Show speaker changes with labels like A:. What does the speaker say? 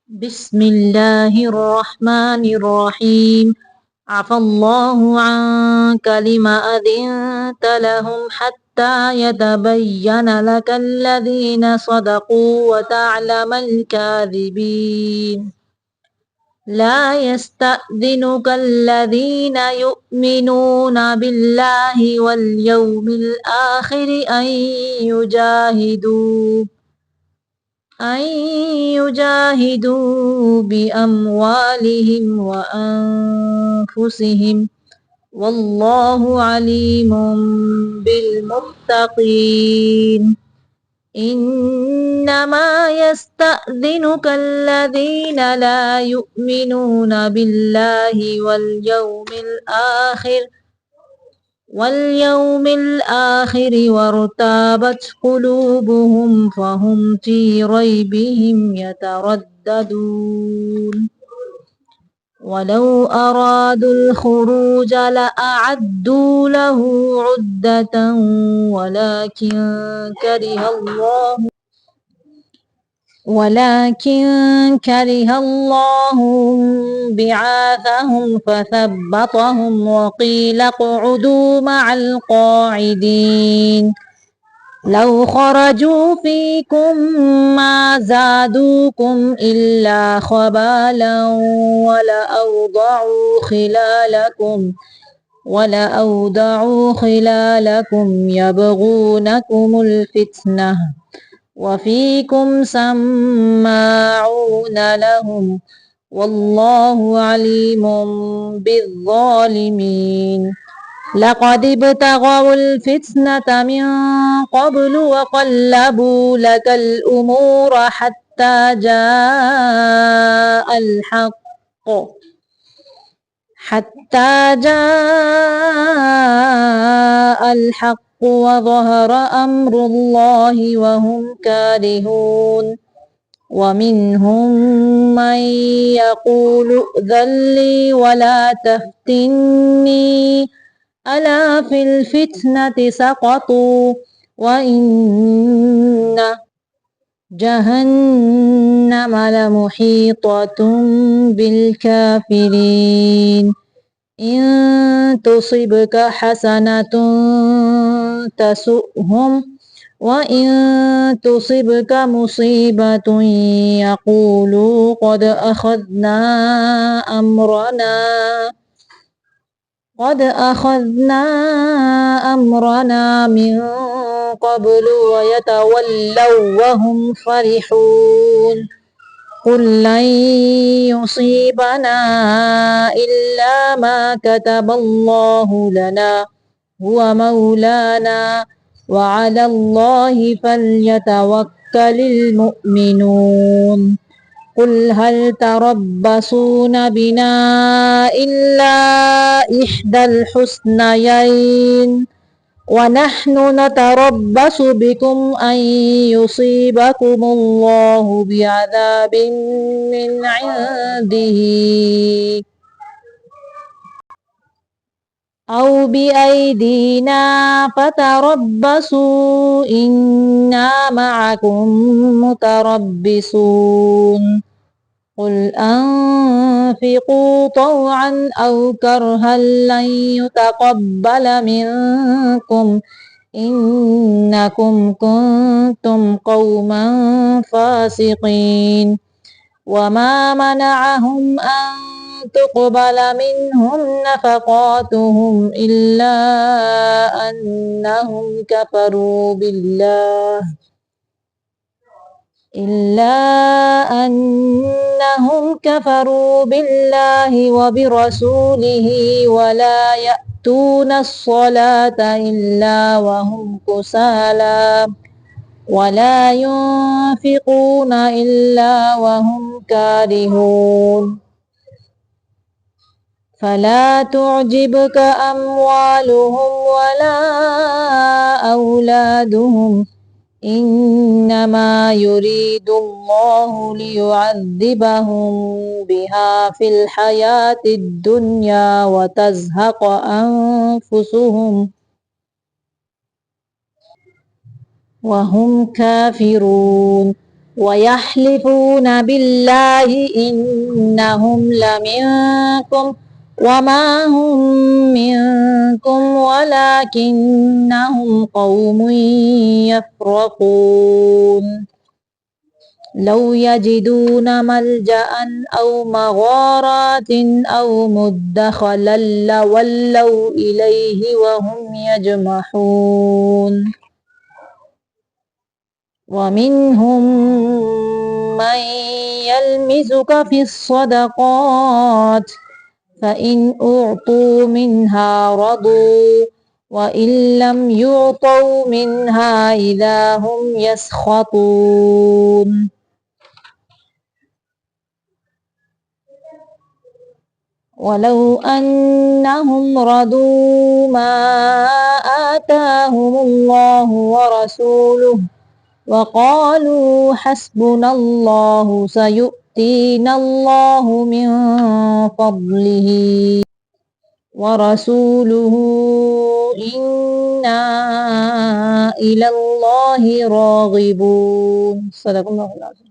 A: بسم الله الرحمن الرحيم. عفى الله عنك لما أذنت لهم حتى يتبين لك الذين صدقوا وتعلم الكاذبين. لا يستأذنك الذين يؤمنون بالله واليوم الآخر أن يجاهدوا بأموالهم وأنفسهم والله عليم بالمتقين. إنما يستأذنك الذين لا يؤمنون بالله واليوم الآخر وارتابت قلوبهم فهم في ريبهم يترددون. ولو أرادوا الخروج لأعدوا له عدة ولكن كره الله بعاثهم فثبطهم وقيل اقعدوا مع القاعدين. لو خرجوا فيكم ما زادوكم إلا خبالا ولأوضعوا خلالكم يبغونكم الفتنة وفيكم سماعون لهم والله عليم بالظالمين. لقد ابتغوا الفتنة من قبل وقلبوا لك الأمور حتى جاء الحق وظهر أمر الله وهم كارهون. ومنهم من يقول ائذن لي ولا تفتني ألا في الفتنة سقطوا وإن جهنم لمحيطة بالكافرين. إن تصبك حسنة تسؤهم وإن تصبك مصيبة يقولوا قد أخذنا أمرنا من قبل ويتولوا وهم فرحون. قل لن يصيبنا إلا ما كتب الله لنا هو مولانا وعلى الله فليتوكل المؤمنون. قل هل تربصون بنا إلا إحدى الحسنيين ونحن نتربص بكم أن يصيبكم الله بعذاب من عنده أو بأيدينا فتربصوا إنا معكم متربصون. قل أنفقوا طوعا أو كرها لن يتقبل منكم إنكم كنتم قوما فاسقين. وما منعهم أن تقبل منهم نفقاتهم إلا أنهم كفروا بالله وبرسوله ولا يأتون الصلاة إلا وهم كسالى ولا ينفقون إلا وهم كارهون. فلا تعجبك أموالهم ولا أولادهم إنما يريد الله ليعذبهم بها في الحياة الدنيا وتزهق أنفسهم وهم كافرون. ويحلفون بالله إنهم لمنكم وما هم منكم ولكنهم قوم يفرقون لو يجدون ملجأ أو مغارات أو مدخلا لولوا إليه وهم يجمحون ومنهم من يلمزك في الصدقات فإن أعطوا منها رضوا وإن لم يعطوا منها إذا هم يسخطون ولو أنهم رضوا ما آتاهم الله ورسوله وقالوا حسبنا الله سيؤتينا الله من فضله ورسوله إنا إلى الله راغبون صدق الله العظيم.